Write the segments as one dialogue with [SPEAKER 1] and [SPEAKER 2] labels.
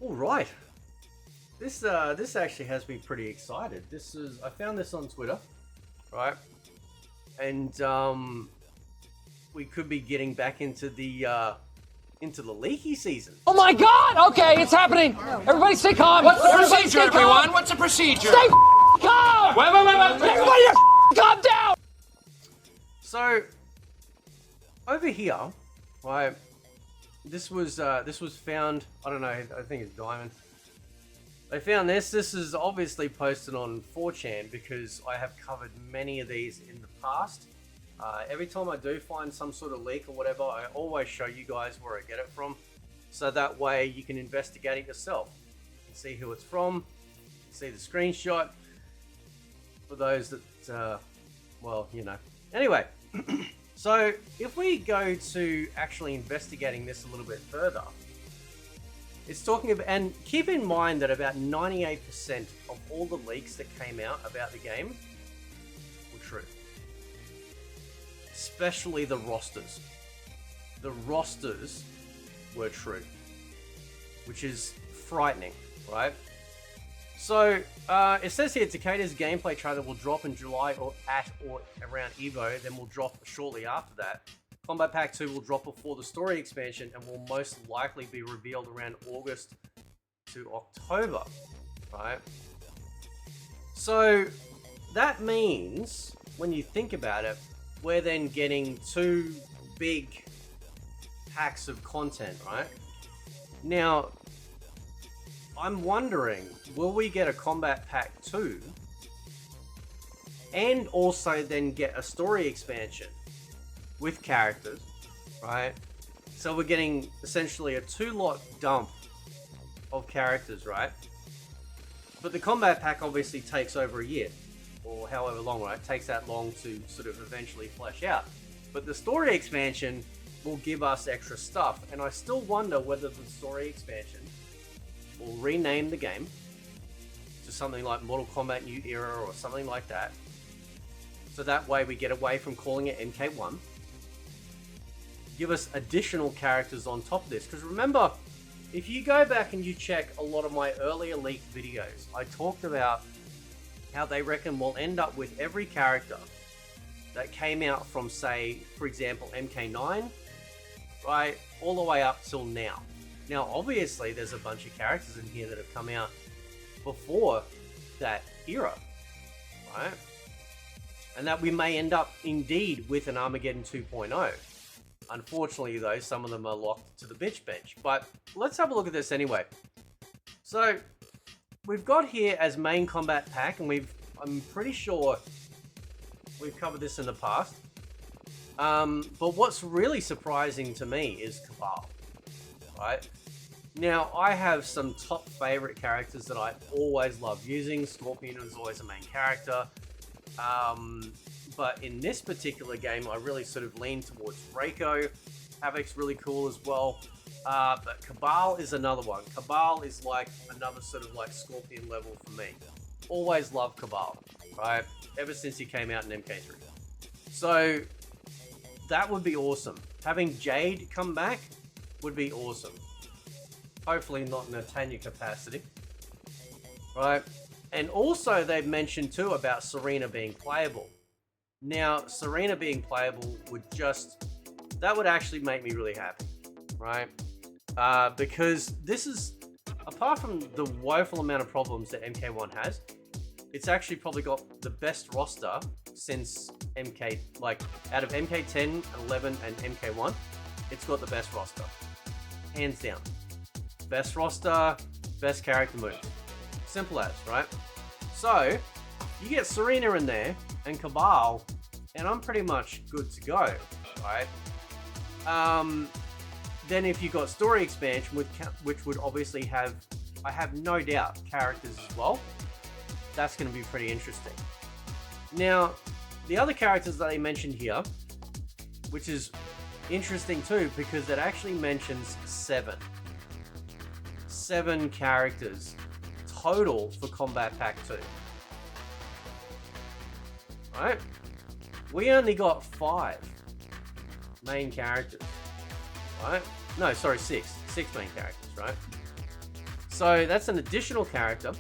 [SPEAKER 1] All right. This actually has me pretty excited. I found this on Twitter, right? And we could be getting back into the Leaky season.
[SPEAKER 2] Oh my God! Okay, it's happening. Everybody stay calm.
[SPEAKER 3] What's the procedure, everyone? What's the procedure?
[SPEAKER 2] Stay calm.
[SPEAKER 3] Wait.
[SPEAKER 2] Everybody, calm down.
[SPEAKER 1] So over here, right? This was found. I don't know. I think it's Diamond. They found this. This is obviously posted on 4chan because I have covered many of these in the past. Every time I do find some sort of leak or whatever, I always show you guys where I get it from. So that way you can investigate it yourself. You can see who it's from, see the screenshot. For those that, well, you know. Anyway, so if we go to actually investigating this a little bit further, it's talking about, and keep in mind that about 98% of all the leaks that came out about the game were true. Especially the rosters. The rosters were true. Which is frightening, right? So, it says here Takeda's gameplay trailer will drop in July or around EVO, then will drop shortly after that. Kombat Pack 2 will drop before the story expansion and will most likely be revealed around August to October, right? So that means, when you think about it, we're then getting 2 big packs of content, right? Now, I'm wondering, will we get a Kombat Pack 2 and also then get a story expansion with characters, right? So we're getting essentially a 2-lot dump of characters, right? But the Kombat Pack obviously takes over a year, or however long, right? It takes that long to sort of eventually flesh out. But the story expansion will give us extra stuff, and I still wonder whether the story expansion will rename the game to something like Mortal Kombat New Era or something like that. So that way we get away from calling it MK1. Give us additional characters on top of this. Because remember, if you go back and you check a lot of my earlier leaked videos, I talked about how they reckon we'll end up with every character that came out from, say, for example, MK9, right, all the way up till now. Now, obviously, there's a bunch of characters in here that have come out before that era, right? And that we may end up, indeed, with an Armageddon 2.0. Unfortunately, though, some of them are locked to the bitch bench. But let's have a look at this anyway. So, we've got here as main Kombat Pack, and I'm pretty sure we've covered this in the past. But what's really surprising to me is Kabal, right? Now, I have some top favorite characters that I always love using. Scorpion is always a main character. But in this particular game, I really sort of lean towards Reiko. Havoc's really cool as well. But Kabal is another one. Kabal is like another sort of like Scorpion level for me. Always loved Kabal, right? Ever since he came out in MK3. So that would be awesome. Having Jade come back would be awesome. Hopefully not in a Tanya capacity, right? And also they've mentioned too about Sareena being playable. Now, Sareena being playable that would actually make me really happy, right? Because this is, apart from the woeful amount of problems that MK1 has, it's actually probably got the best roster since MK, like out of MK10, 11, and MK1, it's got the best roster. Hands down. Best roster, best character move. Simple as, right? So, you get Sareena in there, and Kabal, and I'm pretty much good to go, right? Then if you've got story expansion, which would obviously have, I have no doubt, characters as well, that's going to be pretty interesting. Now, the other characters that they mentioned here, which is interesting too, because it actually mentions 7 characters total for Kombat Pack 2. Right? We only got 5 main characters. Right? No, sorry, 6. 6 main characters, right? So that's an additional character,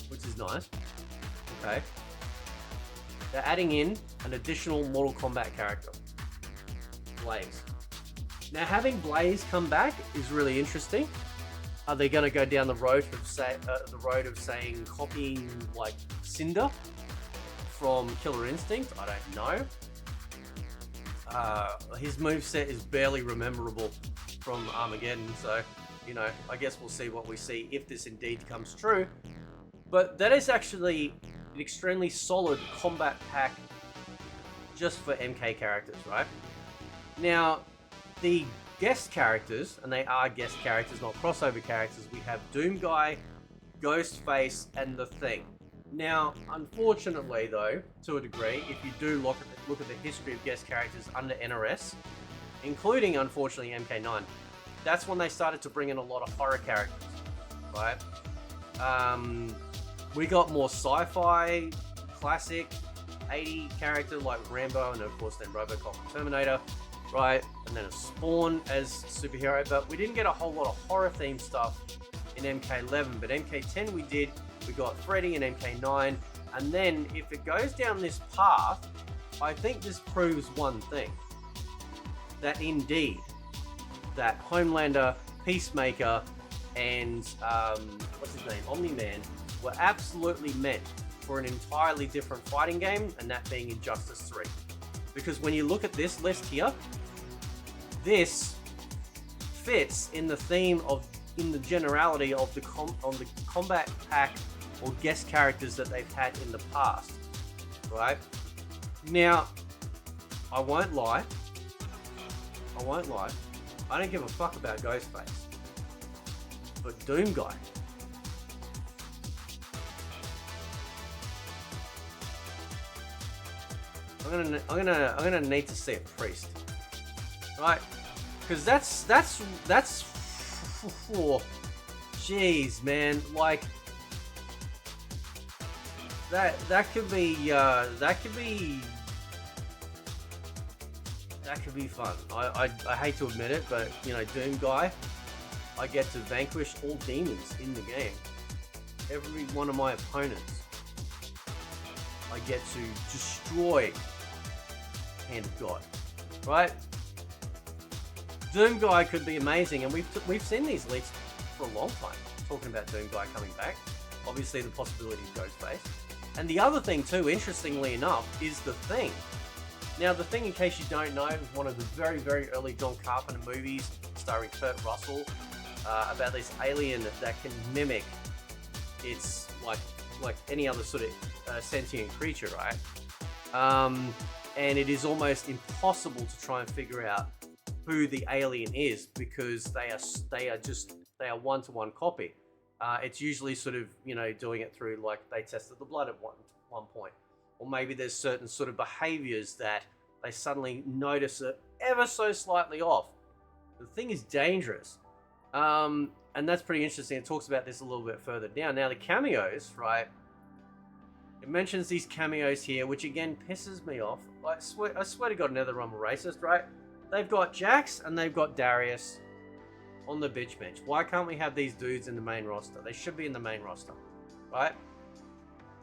[SPEAKER 1] which is nice. Okay. They're adding in an additional Mortal Kombat character, Blaze. Now, having Blaze come back is really interesting. Are they going to go down the road of saying copying like Cinder from Killer Instinct? I don't know. His moveset is barely rememberable from Armageddon, so you know, I guess we'll see what we see if this indeed comes true. But that is actually an extremely solid combat pack just for MK characters, right? Now, the guest characters, and they are guest characters, not crossover characters, we have DoomGuy, Ghostface, and The Thing. Now, unfortunately though, to a degree, if you do look at the history of guest characters under NRS, including, unfortunately, MK9, that's when they started to bring in a lot of horror characters, right? We got more sci-fi, classic, 80 character like Rambo, and of course then Robocop and Terminator, right? And then a Spawn as superhero, but we didn't get a whole lot of horror themed stuff in MK11, but MK10 we did. We got Freddy and MK9, and then if it goes down this path, I think this proves one thing, that indeed, that Homelander, Peacemaker, and what's his name, Omni-Man, were absolutely meant for an entirely different fighting game, and that being Injustice 3. Because when you look at this list here, this fits in the theme of, in the generality of the combat pack or guest characters that they've had in the past, right? Now, I won't lie. I don't give a fuck about Ghostface, but DoomGuy. I'm gonna need to see a priest, right? Because that's oh, jeez, man, like that could be fun. I hate to admit it, but you know, DoomGuy, I get to vanquish all demons in the game. Every one of my opponents, I get to destroy Hand of God, right? DoomGuy could be amazing, and we've seen these leaks for a long time, talking about DoomGuy coming back. Obviously, the possibility of Ghostface. And the other thing too, interestingly enough, is The Thing. Now, The Thing, in case you don't know, is one of the very, very early John Carpenter movies starring Kurt Russell, about this alien that can mimic its like any other sort of sentient creature, right? And it is almost impossible to try and figure out who the alien is, because they are one-to-one copy. It's usually sort of, you know, doing it through, like, they tested the blood at one point, or maybe there's certain sort of behaviors that they suddenly notice are ever so slightly off. The Thing is dangerous, and that's pretty interesting. It talks about this a little bit further down. Now, the cameos, right? It mentions these cameos here, which again pisses me off. I swear to God, another I'm a racist, right? They've got Jax and they've got Darius on the bitch bench. Why can't we have these dudes in the main roster? They should be in the main roster, right?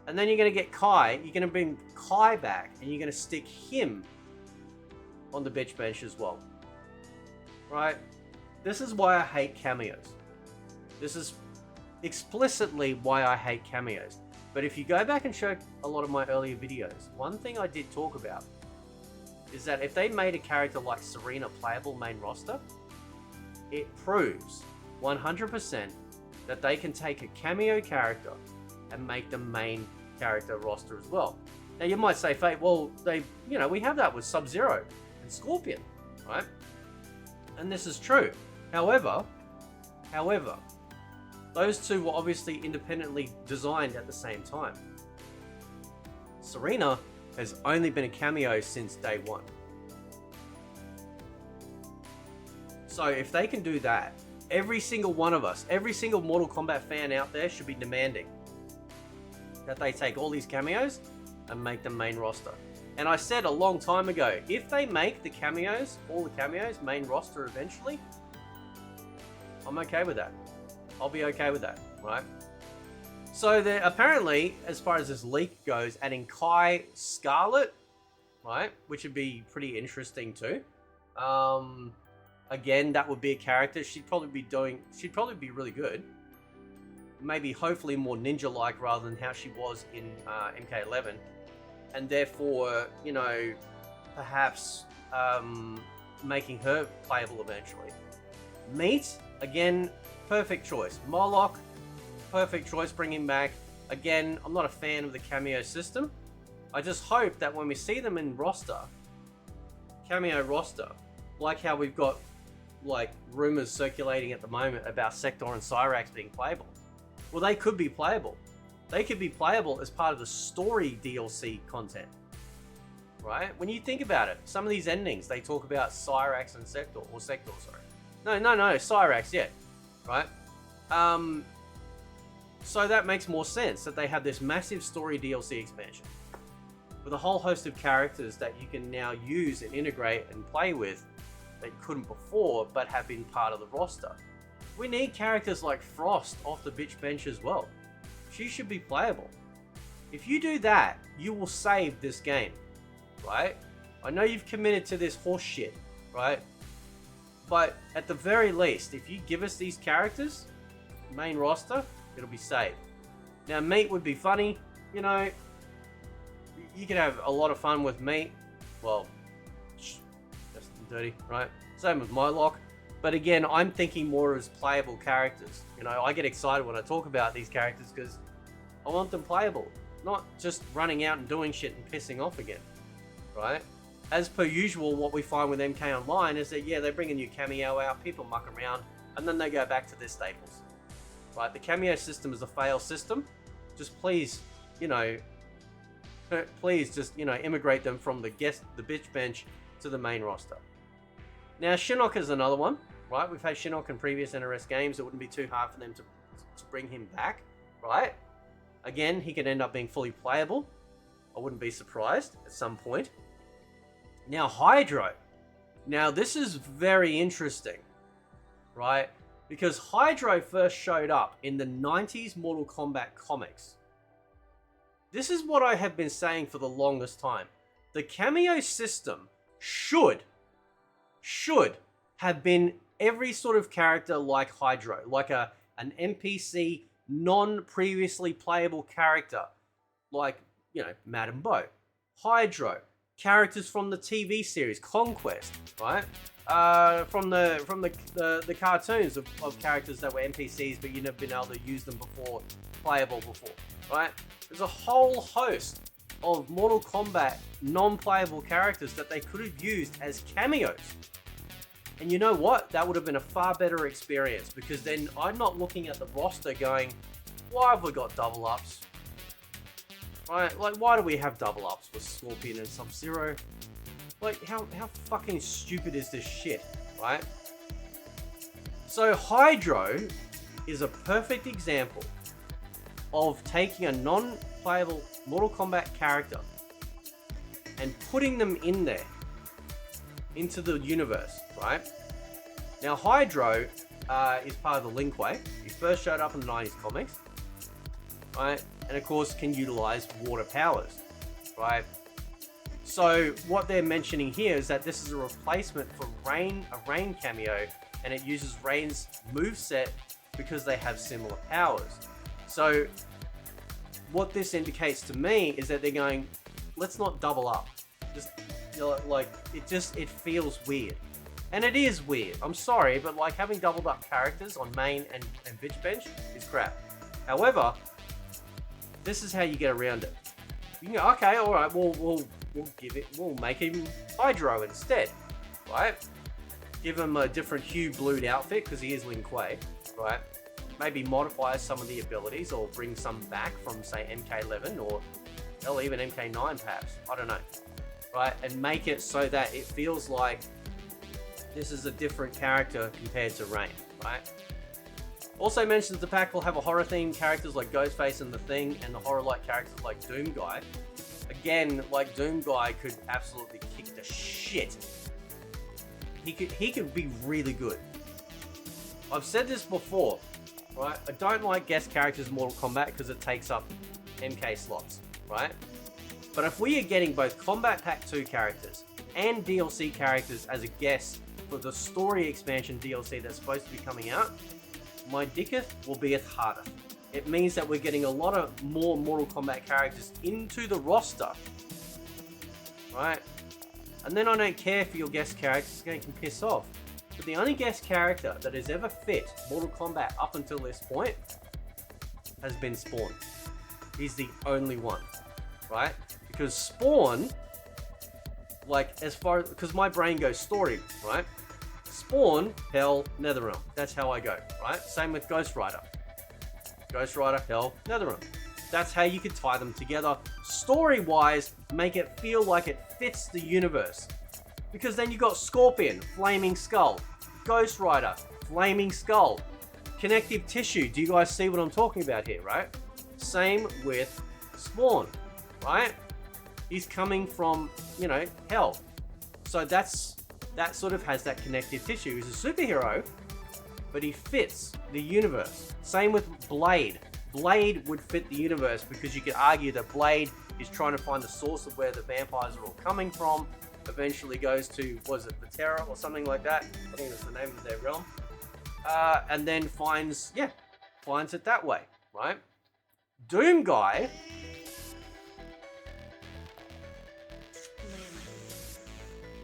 [SPEAKER 1] And then you're going to get Kai. You're going to bring Kai back, and you're going to stick him on the bitch bench as well, right? This is why I hate cameos. This is explicitly why I hate cameos. But if you go back and check a lot of my earlier videos, one thing I did talk about is that if they made a character like Sareena playable main roster, it proves 100% that they can take a cameo character and make the main character roster as well. Now you might say, Fate, well, we have that with Sub-Zero and Scorpion, right? And this is true. However, those two were obviously independently designed at the same time. Sareena has only been a cameo since day one. So if they can do that, every single one of us, every single Mortal Kombat fan out there should be demanding that they take all these cameos and make them main roster. And I said a long time ago, if they make the cameos, all the cameos, main roster eventually, I'm okay with that. I'll be okay with that, right? So they're apparently, as far as this leak goes, adding Kai Scarlet, right? Which would be pretty interesting too. Again, that would be a character. She'd probably be really good. Maybe, hopefully, more ninja-like rather than how she was in MK11, and therefore, you know, perhaps making her playable eventually. Meat, again, perfect choice. Moloch, perfect choice. Bring him back. Again, I'm not a fan of the cameo system. I just hope that when we see them in cameo roster, like how we've got like rumors circulating at the moment about Sector and Cyrax being playable. Well, they could be playable. They could be playable as part of the story DLC content, right? When you think about it, some of these endings, they talk about Cyrax and Sector, sorry. No, Cyrax, yeah, right? So that makes more sense that they have this massive story DLC expansion with a whole host of characters that you can now use and integrate and play with that you couldn't before, but have been part of the roster. We need characters like Frost off the bitch bench as well. She should be playable. If you do that, you will save this game, right? I know you've committed to this horse shit, right? But at the very least, if you give us these characters, main roster, it'll be saved. Now, Meat would be funny, you know. You could have a lot of fun with Meat. Well, just dirty, right? Same with Moloch. But again, I'm thinking more as playable characters. You know, I get excited when I talk about these characters because I want them playable, not just running out and doing shit and pissing off again, right? As per usual, what we find with MK Online is that, yeah, they bring a new cameo out, people muck around, and then they go back to their staples, right? The cameo system is a fail system. Just please, you know, immigrate them from the bitch bench to the main roster. Now, Shinnok is another one, right? We've had Shinnok in previous NRS games. It wouldn't be too hard for them to bring him back, right? Again, he could end up being fully playable. I wouldn't be surprised at some point. Now, Hydro. Now, this is very interesting, right? Because Hydro first showed up in the 90s Mortal Kombat comics. This is what I have been saying for the longest time. The cameo system should have been every sort of character like Hydro, like an NPC, non-previously playable character, like, you know, Madame Bo, Hydro, characters from the TV series Conquest, right? From the cartoons of characters that were NPCs, but you've never been able to use them before, playable before, right? There's a whole host of Mortal Kombat non-playable characters that they could have used as cameos. And you know what? That would have been a far better experience, because then I'm not looking at the roster going, why have we got double ups? Right? Like, why do we have double ups with Scorpion and Sub-Zero? Like, how fucking stupid is this shit, right? So Hydro is a perfect example of taking a non-playable Mortal Kombat character and putting them in there, into the universe, right? Now, Hydro is part of the Linkway. He first showed up in the 90s comics, right? And of course can utilize water powers, right? So what they're mentioning here is that this is a replacement for a Rain cameo, and it uses Rain's moveset because they have similar powers. So what this indicates to me is that they're going, let's not double up. Just, you know, like, it feels weird. And it is weird. I'm sorry, but like having doubled up characters on main and bitch bench is crap. However, this is how you get around it. You can go, okay, all right, we'll make him Hydro instead, right? Give him a different hue blued outfit because he is Lin Kuei, right? Maybe modify some of the abilities or bring some back from, say, MK11 or hell, even MK9 perhaps. I don't know, right? And make it so that it feels like this is a different character compared to Rain, right? Also mentions the pack will have a horror-themed characters like Ghostface and The Thing, and the horror-like characters like DoomGuy. Again, like, DoomGuy could absolutely kick the shit. He could be really good. I've said this before. right? I don't like guest characters in Mortal Kombat because it takes up MK slots, right? But if we are getting both Kombat Pack 2 characters and DLC characters as a guest for the story expansion DLC that's supposed to be coming out, my dicketh will be harder. It means that we're getting a lot of more Mortal Kombat characters into the roster, right? And then I don't care for your guest characters, they can piss off. But the only guest character that has ever fit Mortal Kombat up until this point has been Spawn. He's the only one, right? Because Spawn, like, because my brain goes story, right? Spawn, Hell, Netherrealm. That's how I go, right? Same with Ghost Rider. Ghost Rider, Hell, Netherrealm. That's how you could tie them together. Story-wise, make it feel like it fits the universe. Because then you got Scorpion, Flaming Skull. Ghost Rider, Flaming Skull. Connective tissue. Do you guys see what I'm talking about here, right? Same with Spawn, right? He's coming from, you know, Hell. So that sort of has that connective tissue. He's a superhero, but he fits the universe. Same with Blade. Blade would fit the universe because you could argue that Blade is trying to find the source of where the vampires are all coming from. Eventually goes to, was it the Terror or something like that? I think that's the name of their realm. And then finds it that way, right? DoomGuy.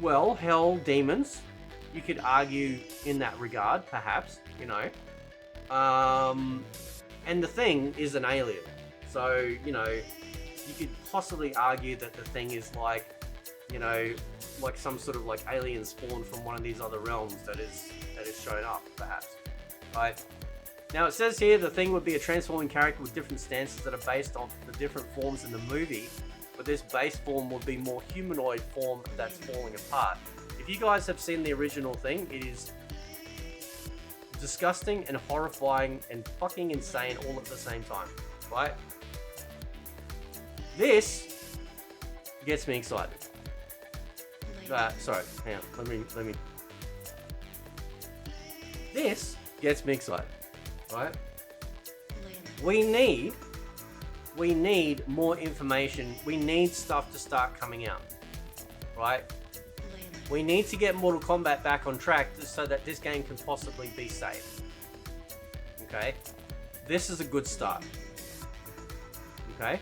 [SPEAKER 1] Well, hell, demons. You could argue in that regard, perhaps, you know. And the Thing is an alien. So, you know, you could possibly argue that the Thing is like, you know, like some sort of like alien spawn from one of these other realms that is shown up, perhaps. Right? Now it says here the Thing would be a transforming character with different stances that are based on the different forms in the movie, but this base form would be more humanoid form that's falling apart. If you guys have seen the original Thing, it is disgusting and horrifying and fucking insane all at the same time, right? This gets me excited. Sorry, hang on, let me. This gets me excited, right? We need more information. We need stuff to start coming out, right? We need to get Mortal Kombat back on track so that this game can possibly be saved. Okay? This is a good start. Okay?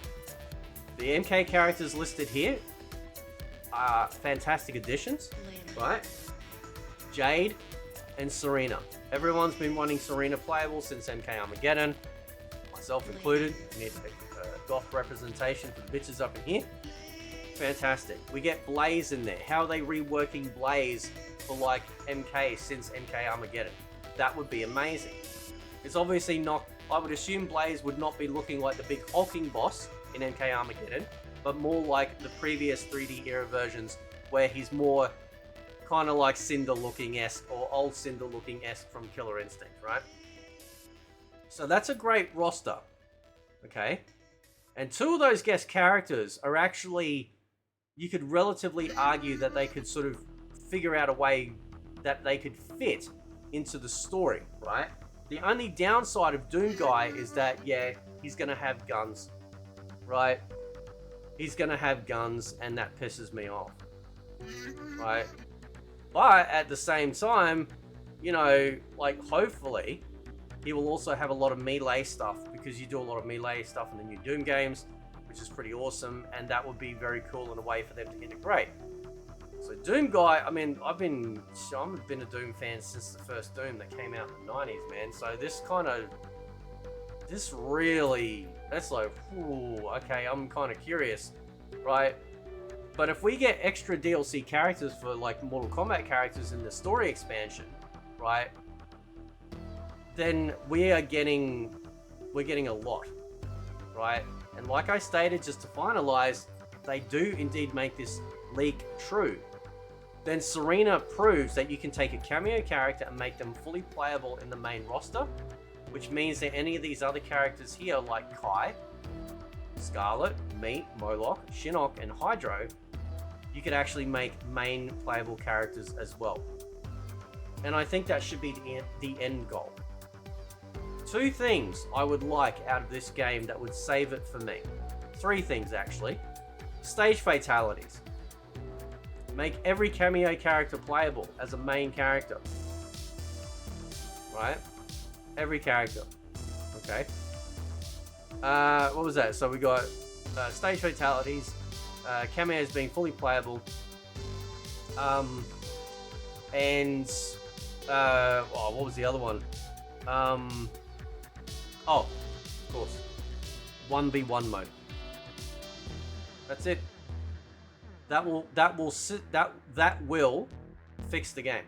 [SPEAKER 1] The MK characters listed here are fantastic additions, right? Jade and Sareena. Everyone's been wanting Sareena playable since MK Armageddon, myself included. We need a goth representation for the bitches up in here. Fantastic. We get Blaze in there. How are they reworking Blaze for like MK since MK Armageddon? That would be amazing. It's obviously not, I would assume Blaze would not be looking like the big hulking boss in MK Armageddon, but more like the previous 3D era versions where he's more kind of like Cinder looking-esque or old Cinder looking-esque from Killer Instinct, right? So that's a great roster, okay? And two of those guest characters are actually, you could relatively argue that they could sort of figure out a way that they could fit into the story, right? The only downside of DoomGuy is that, yeah, he's going to have guns, right? He's going to have guns, and that pisses me off, right? But at the same time, you know, like, hopefully, he will also have a lot of melee stuff, because you do a lot of melee stuff in the new Doom games, which is pretty awesome, and that would be very cool in a way for them to integrate. So DoomGuy, I mean, I've been a Doom fan since the first Doom that came out in the 90s, man. So this really, that's like, ooh, okay, I'm kind of curious, right? But if we get extra DLC characters for like Mortal Kombat characters in the story expansion, right? Then we're getting a lot, right? And like I stated, just to finalize, they do indeed make this leak true. Then Sareena proves that you can take a cameo character and make them fully playable in the main roster, which means that any of these other characters here, like Kai, Scarlet, Meat, Moloch, Shinnok, and Hydro, you could actually make main playable characters as well. And I think that should be the end goal. 2 things I would like out of this game that would save it for me. 3 things, actually. Stage fatalities. Make every cameo character playable as a main character. Right? Every character. Okay. What was that? So we got stage fatalities, cameos being fully playable, and what was the other one? Oh, of course, 1v1 mode. That's it. That will fix the game.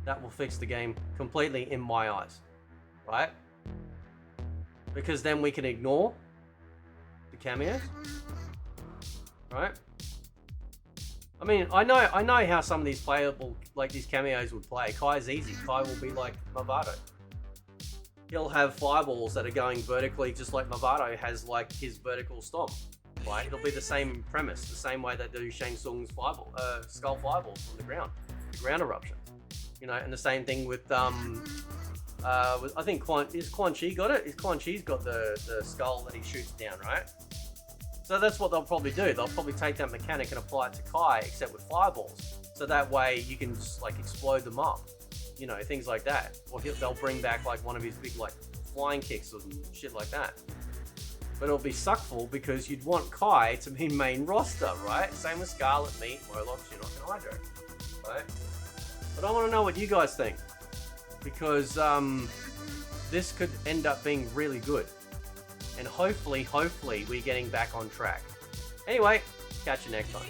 [SPEAKER 1] That will fix the game completely in my eyes, right? Because then we can ignore the cameos, right? I mean, I know how some of these playable, like these cameos would play. Kai's easy. Kai will be like Movado. He'll have fireballs that are going vertically, just like Movado has like his vertical stomp, right? It'll be the same premise, the same way they do Shang Tsung's fireball, skull fireballs from the ground eruption, you know. And the same thing with I think Quan Chi got it. Quan Chi's got the skull that he shoots down, right? So that's what they'll probably do. They'll probably take that mechanic and apply it to Kai, except with fireballs. So that way you can just like explode them up, you know, things like that. Or they'll bring back like one of his big like flying kicks or shit like that. But it'll be suckful because you'd want Kai to be main roster, right? Same with Scarlet, Meat, Moloch, Shinnok, and Hydro, right? But I want to know what you guys think, because this could end up being really good. And hopefully we're getting back on track. Anyway, catch you next time.